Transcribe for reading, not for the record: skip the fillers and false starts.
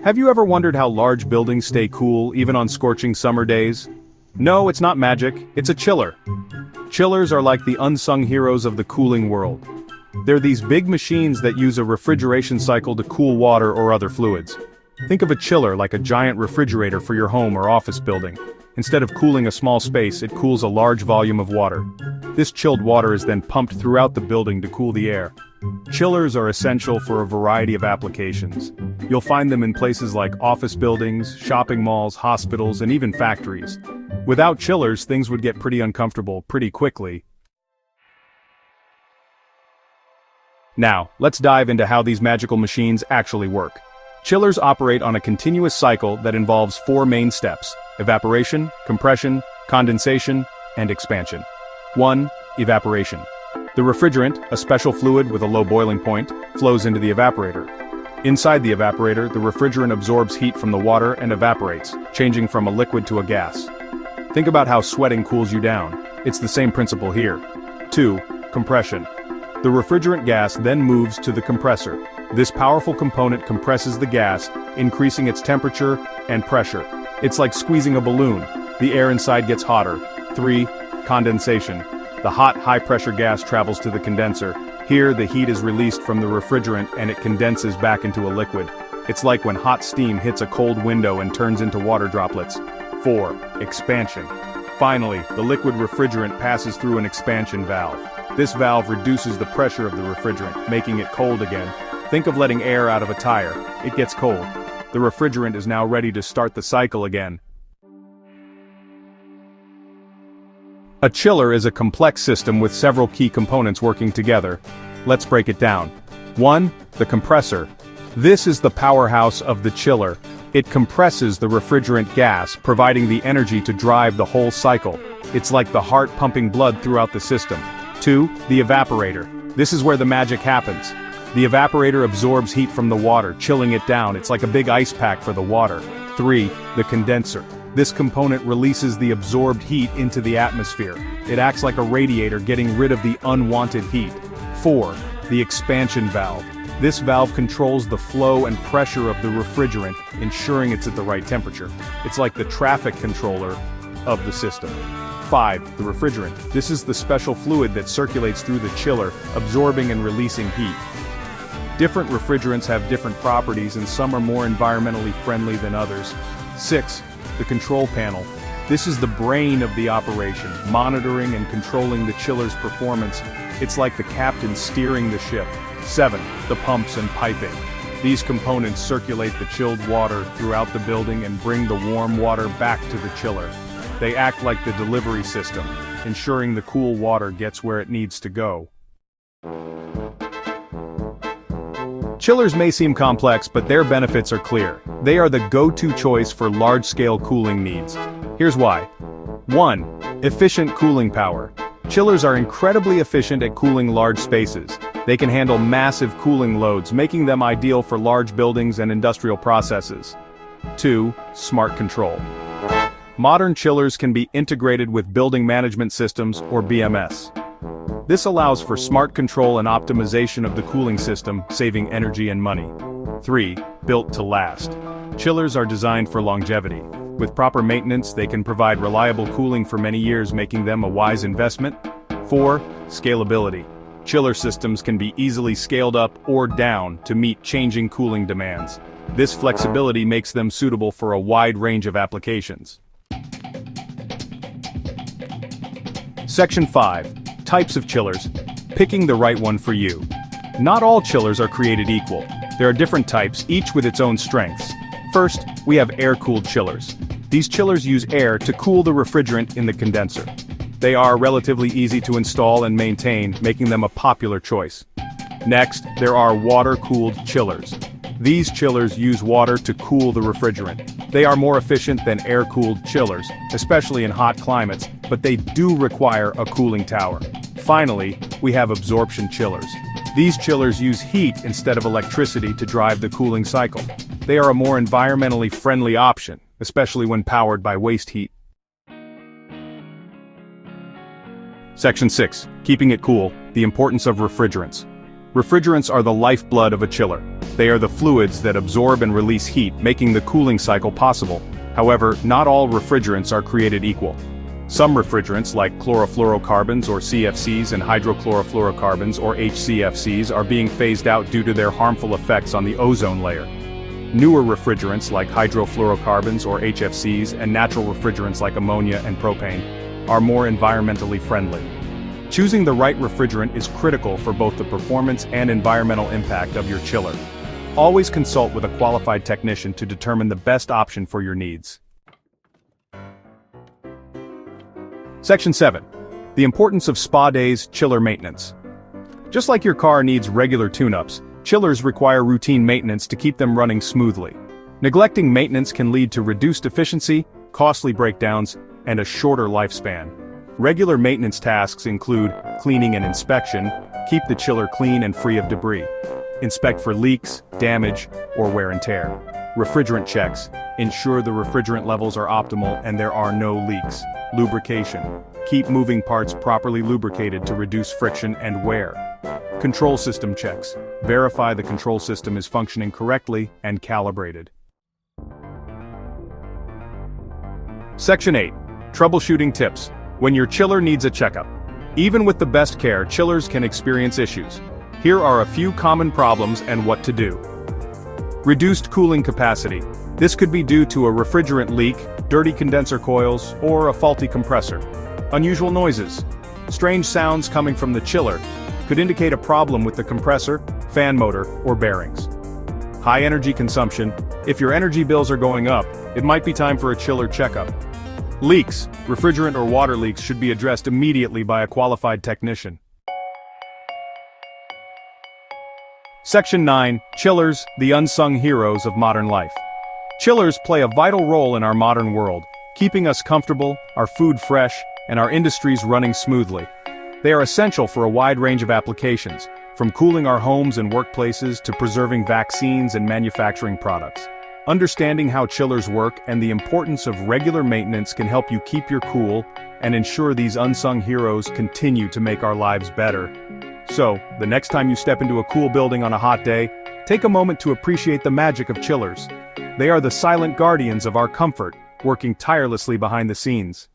Have you ever wondered how large buildings stay cool even on scorching summer days? No, it's not magic, it's a chiller. Chillers are like the unsung heroes of the cooling world. They're these big machines that use a refrigeration cycle to cool water or other fluids. Think of a chiller like a giant refrigerator for your home or office building. Instead of cooling a small space, it cools a large volume of water. This chilled water is then pumped throughout the building to cool the air. Chillers are essential for a variety of applications. You'll find them in places like office buildings, shopping malls, hospitals, and even factories. Without chillers, things would get pretty uncomfortable pretty quickly. Now, let's dive into how these magical machines actually work. Chillers operate on a continuous cycle that involves 4 main steps: evaporation, compression, condensation, and expansion. 1. Evaporation. The refrigerant, a special fluid with a low boiling point, flows into the evaporator. Inside the evaporator, the refrigerant absorbs heat from the water and evaporates, changing from a liquid to a gas. Think about how sweating cools you down. It's the same principle here. 2. Compression. The refrigerant gas then moves to the compressor. This powerful component compresses the gas, increasing its temperature and pressure. It's like squeezing a balloon. The air inside gets hotter. 3. Condensation. The hot, high-pressure gas travels to the condenser. Here, the heat is released from the refrigerant and it condenses back into a liquid. It's like when hot steam hits a cold window and turns into water droplets. 4. Expansion. Finally, the liquid refrigerant passes through an expansion valve. This valve reduces the pressure of the refrigerant, making it cold again. Think of letting air out of a tire. It gets cold. The refrigerant is now ready to start the cycle again. A chiller is a complex system with several key components working together. Let's break it down. 1. The compressor. This is the powerhouse of the chiller. It compresses the refrigerant gas, providing the energy to drive the whole cycle. It's like the heart pumping blood throughout the system. 2. The evaporator. This is where the magic happens. The evaporator absorbs heat from the water, chilling it down. It's like a big ice pack for the water. 3. The condenser. This component releases the absorbed heat into the atmosphere. It acts like a radiator, getting rid of the unwanted heat. 4. The expansion valve. This valve controls the flow and pressure of the refrigerant, ensuring it's at the right temperature. It's like the traffic controller of the system. 5. The refrigerant. This is the special fluid that circulates through the chiller, absorbing and releasing heat. Different refrigerants have different properties and some are more environmentally friendly than others. 6. The control panel. This is the brain of the operation, monitoring and controlling the chiller's performance. It's like the captain steering the ship. 7. The pumps and piping. These components circulate the chilled water throughout the building and bring the warm water back to the chiller. They act like the delivery system, ensuring the cool water gets where it needs to go. Chillers may seem complex, but their benefits are clear. They are the go-to choice for large-scale cooling needs. Here's why. 1. Efficient cooling power. Chillers are incredibly efficient at cooling large spaces. They can handle massive cooling loads, making them ideal for large buildings and industrial processes. 2. Smart control. Modern chillers can be integrated with building management systems, or BMS. This allows for smart control and optimization of the cooling system, saving energy and money. 3. Built to last. Chillers are designed for longevity. With proper maintenance, they can provide reliable cooling for many years, making them a wise investment. 4. Scalability. Chiller systems can be easily scaled up or down to meet changing cooling demands. This flexibility makes them suitable for a wide range of applications. Section 5. Types of chillers. Picking the right one for you. Not all chillers are created equal. There are different types, each with its own strengths. First, we have air-cooled chillers. These chillers use air to cool the refrigerant in the condenser. They are relatively easy to install and maintain, making them a popular choice. Next, there are water-cooled chillers. These chillers use water to cool the refrigerant. They are more efficient than air-cooled chillers, especially in hot climates, but they do require a cooling tower. Finally, we have absorption chillers. These chillers use heat instead of electricity to drive the cooling cycle. They are a more environmentally friendly option, especially when powered by waste heat. Section 6. Keeping it cool, the importance of refrigerants. Refrigerants are the lifeblood of a chiller. They are the fluids that absorb and release heat, making the cooling cycle possible. However, not all refrigerants are created equal. Some refrigerants, like chlorofluorocarbons or CFCs and hydrochlorofluorocarbons or HCFCs, are being phased out due to their harmful effects on the ozone layer. Newer refrigerants like hydrofluorocarbons or HFCs and natural refrigerants like ammonia and propane are more environmentally friendly. Choosing the right refrigerant is critical for both the performance and environmental impact of your chiller. Always consult with a qualified technician to determine the best option for your needs. Section 7. The importance of spa days, chiller maintenance. Just like your car needs regular tune-ups, chillers require routine maintenance to keep them running smoothly. Neglecting maintenance can lead to reduced efficiency, costly breakdowns, and a shorter lifespan. Regular maintenance tasks include cleaning and inspection, keep the chiller clean and free of debris. Inspect for leaks, damage, or wear and tear. Refrigerant checks, ensure the refrigerant levels are optimal and there are no leaks. Lubrication, keep moving parts properly lubricated to reduce friction and wear. Control system checks, verify the control system is functioning correctly and calibrated. Section 8. Troubleshooting tips. When your chiller needs a checkup. Even with the best care, chillers can experience issues. Here are a few common problems and what to do. Reduced cooling capacity. This could be due to a refrigerant leak, dirty condenser coils, or a faulty compressor. Unusual noises. Strange sounds coming from the chiller could indicate a problem with the compressor, fan motor, or bearings. High energy consumption. If your energy bills are going up, it might be time for a chiller checkup. Leaks. Refrigerant or water leaks should be addressed immediately by a qualified technician. Section 9. Chillers, the unsung heroes of modern life. Chillers play a vital role in our modern world, keeping us comfortable, our food fresh, and our industries running smoothly. They are essential for a wide range of applications, from cooling our homes and workplaces to preserving vaccines and manufacturing products. Understanding how chillers work and the importance of regular maintenance can help you keep your cool and ensure these unsung heroes continue to make our lives better. So, the next time you step into a cool building on a hot day, take a moment to appreciate the magic of chillers. They are the silent guardians of our comfort, working tirelessly behind the scenes.